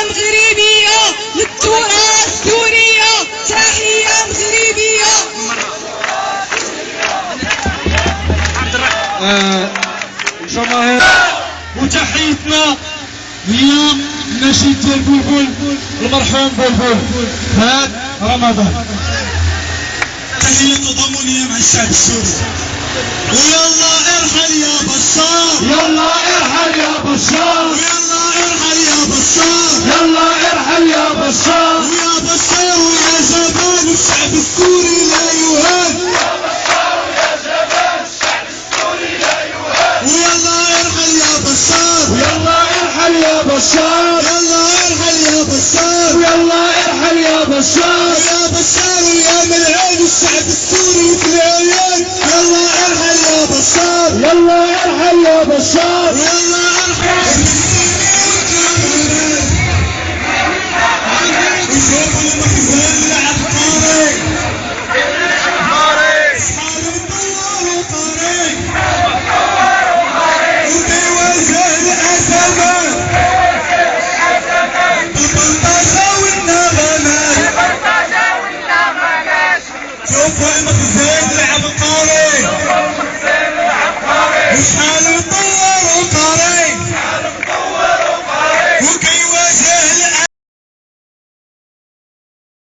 مغربية للتراث السورية، تحية مغربية. الجماهير وتحيتنا هي النشيد ديال بلبل المرحوم بلبل هاد رمضان. تحية تضامنية مع الشعب السوري. ويلا ارحل يا بشار، يلا ارحل يا بشار، ويلا ارحل يا بشار، يلا ارحل يا بشار، ويا بشار ويا جبان الشعب السوري لا يهان، يا بشار ويا جبان الشعب السوري لا يهان. ويلا ارحل يا بشار، ويلا ارحل يا بشار، يلا ارحل يا بشار، ويلا ارحل يا بشار، ويا بشار ويا ملعون الشعب السوري في العيان. يلا ارحل يا بشار، يلا ارحل يا بشار، ويلا ارحل. وشوفوا المخزن العبقري، اصحاب الدوار وطريق، وبيواجه الازمات بالبلطجة والنغمات. شوفوا المخزن العبقري، وشحال